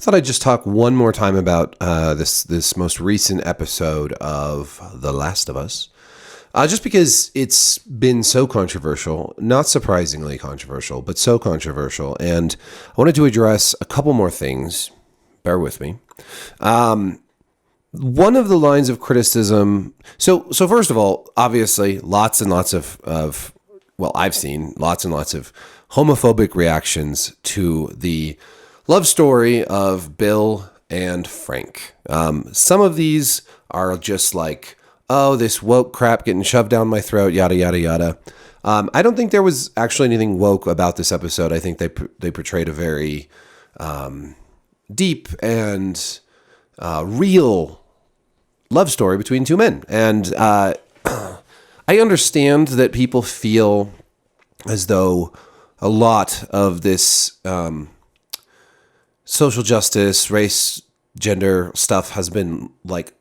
Thought I'd just talk one more time about this most recent episode of The Last of Us, just because it's been so controversial, not surprisingly controversial, but so controversial, and I wanted to address a couple more things. Bear with me. One of the lines of criticism. So first of all, obviously, lots and lots of I've seen lots and lots of homophobic reactions to the love story of Bill and Frank. Some of these are just like, oh, this woke crap getting shoved down my throat, yada, yada, yada. I don't think there was actually anything woke about this episode. I think they portrayed a very deep and real love story between two men. And I understand that people feel as though a lot of this social justice, race, gender stuff has been like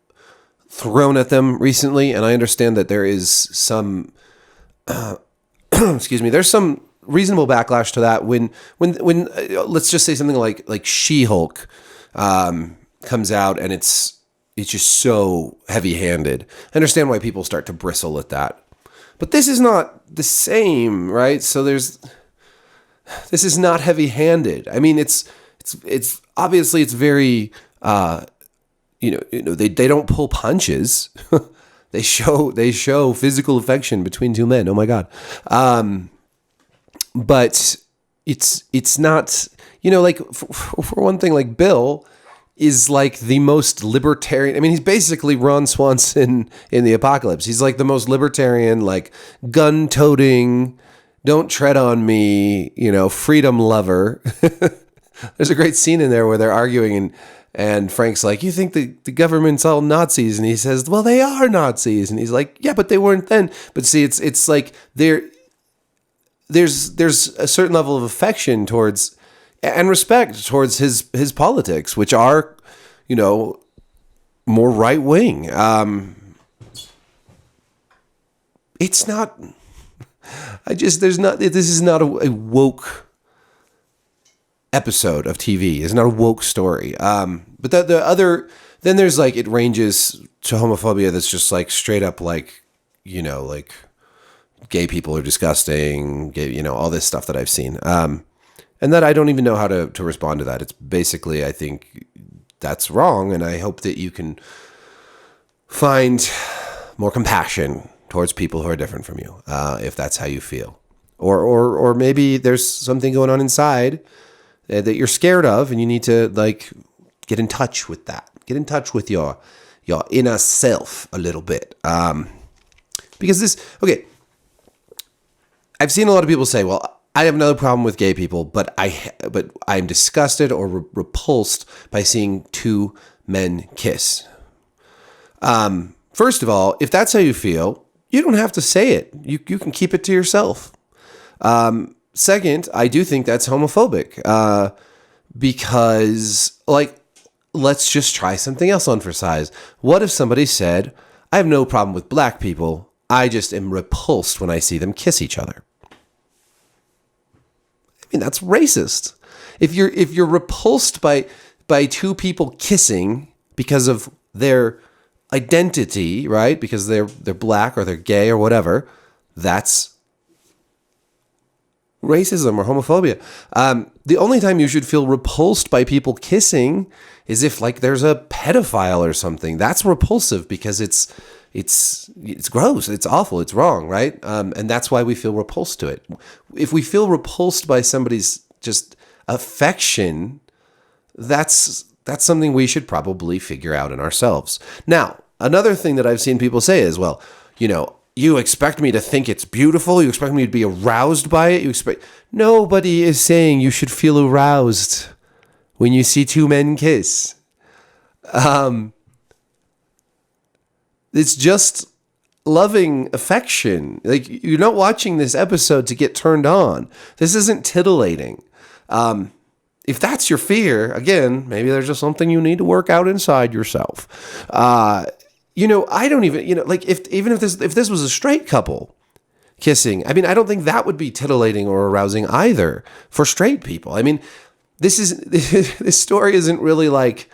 thrown at them recently, and I understand that there is some, there's some reasonable backlash to that when let's just say something like She-Hulk comes out and it's just so heavy-handed. I understand why people start to bristle at that, but this is not the same, right? So this is not heavy-handed. I mean, it's obviously it's very, they don't pull punches. they show physical affection between two men. Oh my God. But it's not, like for one thing, like Bill is like the most libertarian. I mean, he's basically Ron Swanson in the Apocalypse. He's like the most libertarian, like gun-toting, don't tread on me, freedom lover. There's a great scene in there where they're arguing and Frank's like, you think the government's all Nazis? And he says, well, they are Nazis. And he's like, yeah, but they weren't then. But see, it's like there's a certain level of affection towards and respect towards his politics, which are, more right wing. It's not. This is not a woke episode of TV. It's not a woke story. But then there's like, it ranges to homophobia that's just like straight up like, like gay people are disgusting, gay, all this stuff that I've seen. And that I don't even know how to respond to that. It's basically, I think that's wrong. And I hope that you can find more compassion towards people who are different from you, if that's how you feel. Or maybe there's something going on inside that you're scared of, and you need to like get in touch with that. Get in touch with your inner self a little bit. Because I've seen a lot of people say, well, I have no problem with gay people, but I'm disgusted or repulsed by seeing two men kiss. First of all, if that's how you feel, you don't have to say it. You can keep it to yourself. Second, I do think that's homophobic, because let's just try something else on for size. What if somebody said, I have no problem with black people, I just am repulsed when I see them kiss each other? I mean, that's racist. If you're repulsed by two people kissing because of their identity, right? Because they're black or they're gay or whatever, that's racism or homophobia. The only time you should feel repulsed by people kissing is if like there's a pedophile or something. That's repulsive because it's gross, it's awful, it's wrong, right? And that's why we feel repulsed to it. If we feel repulsed by somebody's just affection, that's something we should probably figure out in ourselves. Now, another thing that I've seen people say is, well, you expect me to think it's beautiful? You expect me to be aroused by it? Nobody is saying you should feel aroused when you see two men kiss. It's just loving affection. Like, you're not watching this episode to get turned on. This isn't titillating. If that's your fear, again, maybe there's just something you need to work out inside yourself. I don't even, if this was a straight couple kissing, I mean, I don't think that would be titillating or arousing either for straight people. I mean, this story isn't really like,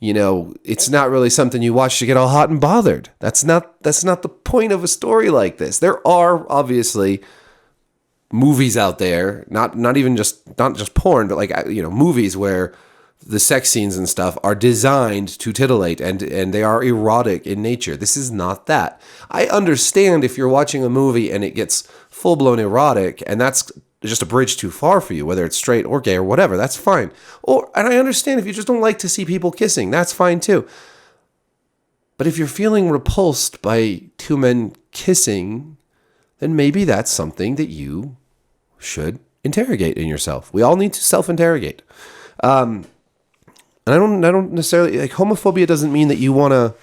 it's not really something you watch to get all hot and bothered. That's not the point of a story like this. There are obviously movies out there, not just porn, but like, movies where the sex scenes and stuff are designed to titillate and they are erotic in nature. This is not that. I understand if you're watching a movie and it gets full-blown erotic and that's just a bridge too far for you, whether it's straight or gay or whatever, that's fine. And I understand if you just don't like to see people kissing, that's fine too. But if you're feeling repulsed by two men kissing, then maybe that's something that you should interrogate in yourself. We all need to self-interrogate. And I don't necessarily, like, homophobia doesn't mean that you want to,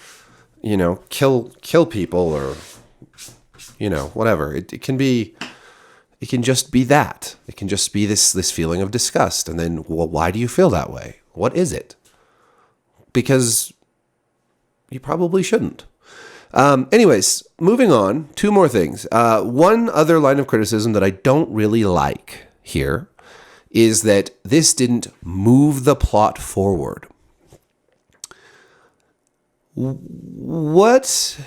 kill people or, whatever. It can just be that. It can just be this feeling of disgust. And then, well, why do you feel that way? What is it? Because you probably shouldn't. Anyways, moving on, two more things. One other line of criticism that I don't really like here is that this didn't move the plot forward. What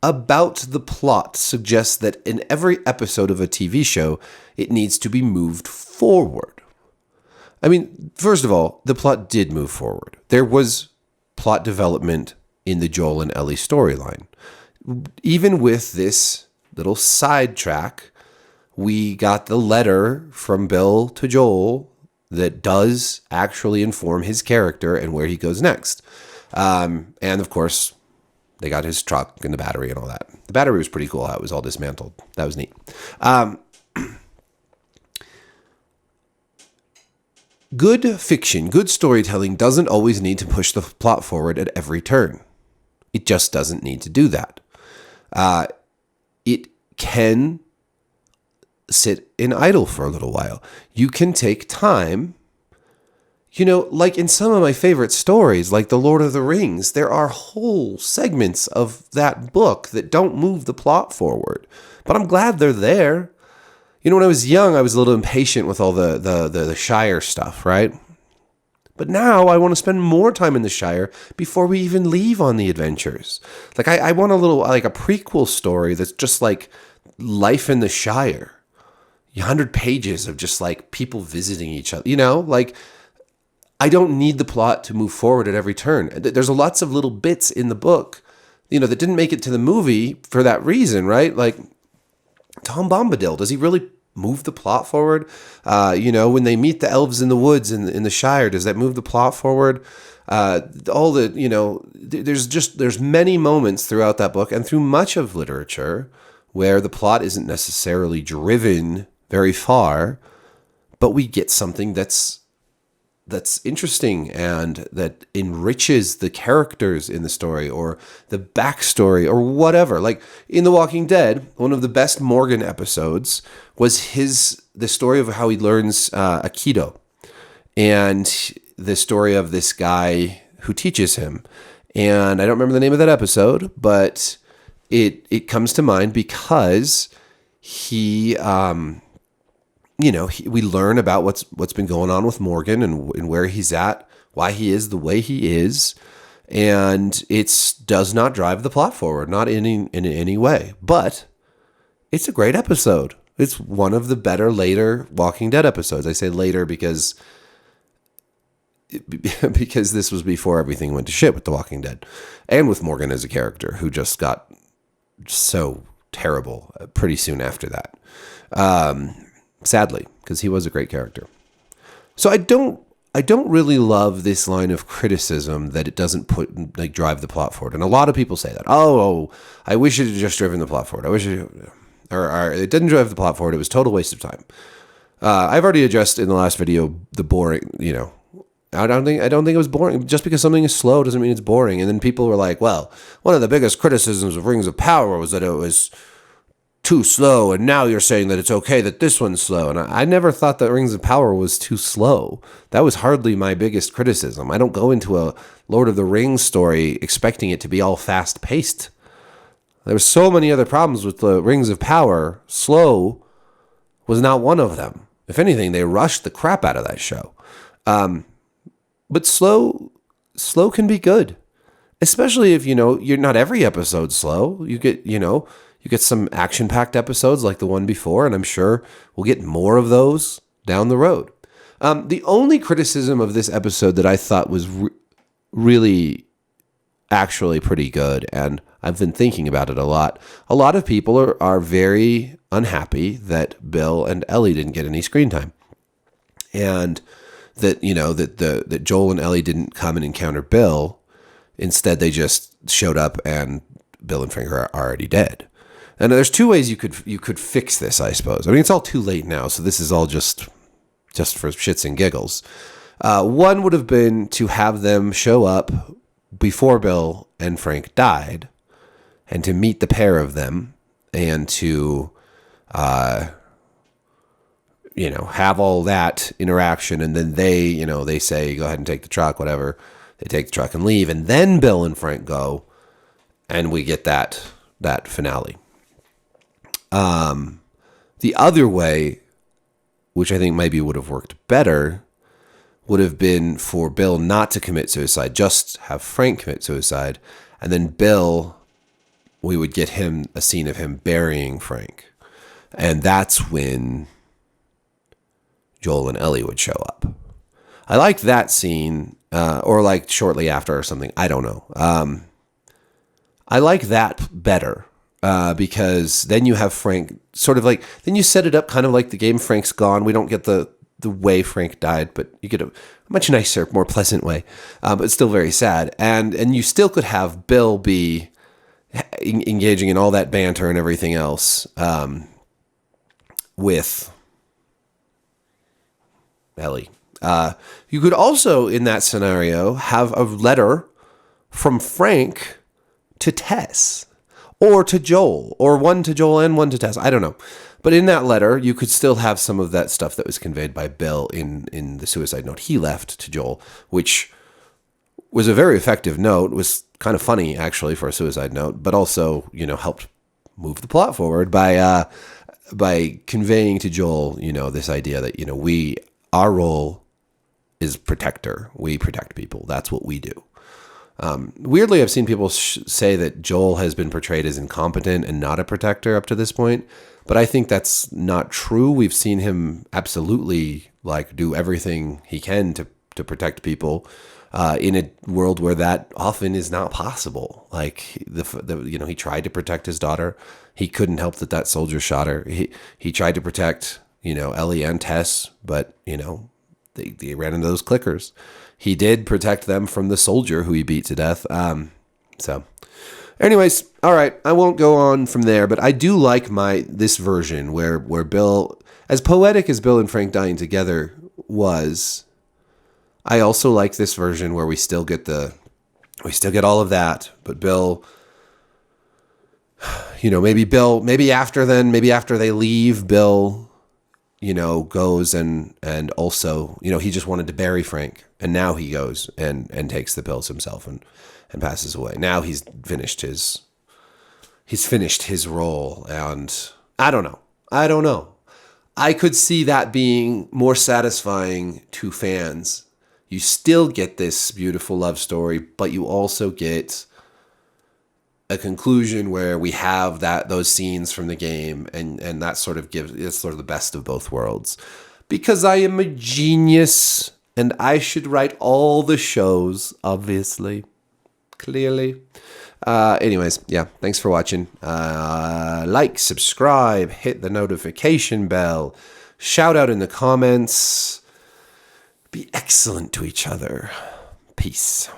about the plot suggests that in every episode of a TV show, it needs to be moved forward? I mean, first of all, the plot did move forward. There was plot development in the Joel and Ellie storyline. Even with this little sidetrack, we got the letter from Bill to Joel that does actually inform his character and where he goes next. And of course, they got his truck and the battery and all that. The battery was pretty cool how it was all dismantled. That was neat. Good fiction, good storytelling doesn't always need to push the plot forward at every turn. It just doesn't need to do that. It can sit in idle for a little while. You can take time. Like in some of my favorite stories, like The Lord of the Rings, there are whole segments of that book that don't move the plot forward. But I'm glad they're there. When I was young, I was a little impatient with all the Shire stuff, right? But now I want to spend more time in the Shire before we even leave on the adventures. Like I want a little, like a prequel story that's just like life in the Shire. 100 pages of just like people visiting each other, like I don't need the plot to move forward at every turn. There's lots of little bits in the book, that didn't make it to the movie for that reason, right? Like Tom Bombadil, does he really move the plot forward? When they meet the elves in the woods in the Shire, does that move the plot forward? There's many moments throughout that book and through much of literature where the plot isn't necessarily driven very far, but we get something that's interesting and that enriches the characters in the story or the backstory or whatever. Like in The Walking Dead, one of the best Morgan episodes was the story of how he learns Aikido and the story of this guy who teaches him. And I don't remember the name of that episode, but it comes to mind because he we learn about what's been going on with Morgan and where he's at, why he is the way he is, and it does not drive the plot forward, not in any way. But it's a great episode. It's one of the better later Walking Dead episodes. I say later because this was before everything went to shit with The Walking Dead, and with Morgan as a character who just got so terrible pretty soon after that. Sadly, because he was a great character. So I don't really love this line of criticism that it doesn't drive the plot forward. And a lot of people say that. Oh, I wish it had just driven the plot forward. I wish it didn't drive the plot forward. It was a total waste of time. I've already addressed in the last video the boring. I don't think it was boring. Just because something is slow doesn't mean it's boring. And then people were like, well, one of the biggest criticisms of Rings of Power was that it was too slow, and now you're saying that it's okay that this one's slow. And I never thought that Rings of Power was too slow. That was hardly my biggest criticism. I don't go into a Lord of the Rings story expecting it to be all fast-paced. There were so many other problems with the Rings of Power. Slow was not one of them. If anything, they rushed the crap out of that show. But slow can be good, especially if, you're not every episode slow. You get some action-packed episodes like the one before, and I'm sure we'll get more of those down the road. The only criticism of this episode that I thought was really actually pretty good, and I've been thinking about it a lot of people are very unhappy that Bill and Ellie didn't get any screen time. And that, that Joel and Ellie didn't come and encounter Bill. Instead, they just showed up and Bill and Frank are already dead. And there's two ways you could fix this, I suppose. I mean, it's all too late now, so this is all just for shits and giggles. One would have been to have them show up before Bill and Frank died, and to meet the pair of them, and to, have all that interaction, and then they say, go ahead and take the truck, whatever. They take the truck and leave, and then Bill and Frank go, and we get that finale. The other way, which I think maybe would have worked better, would have been for Bill not to commit suicide, just have Frank commit suicide, and then Bill, we would get him a scene of him burying Frank. And that's when Joel and Ellie would show up. I like that scene, or like shortly after or something. I don't know. I like that better, because then you have Frank sort of like, then you set it up kind of like the game Frank's Gone. We don't get the way Frank died, but you get a much nicer, more pleasant way, but still very sad. And you still could have Bill be engaging in all that banter and everything else with Ellie. You could also, in that scenario, have a letter from Frank to Tess, or to Joel, or one to Joel and one to Tess. I don't know. But in that letter, you could still have some of that stuff that was conveyed by Bill in the suicide note he left to Joel, which was a very effective note. It was kind of funny, actually, for a suicide note, but also, helped move the plot forward by conveying to Joel, this idea that, our role is protector. We protect people. That's what we do. Weirdly, I've seen people say that Joel has been portrayed as incompetent and not a protector up to this point, but I think that's not true. We've seen him absolutely do everything he can to protect people in a world where that often is not possible. He tried to protect his daughter. He couldn't help that soldier shot her. He tried to protect Ellie and Tess, but they ran into those clickers. He did protect them from the soldier who he beat to death. So anyways, all right, I won't go on from there, but I do like this version where Bill, as poetic as Bill and Frank dying together was, I also like this version where we still get all of that, but Bill, maybe after they leave, Bill, goes and also, he just wanted to bury Frank, and now he goes and takes the pills himself and passes away. Now he's finished his role, and I don't know. I could see that being more satisfying to fans. You still get this beautiful love story, but you also get a conclusion where we have those scenes from the game, and that sort of it's sort of the best of both worlds. Because I am a genius, and I should write all the shows, obviously, clearly. Anyways, yeah, thanks for watching. Like, subscribe, hit the notification bell, shout out in the comments. Be excellent to each other. Peace.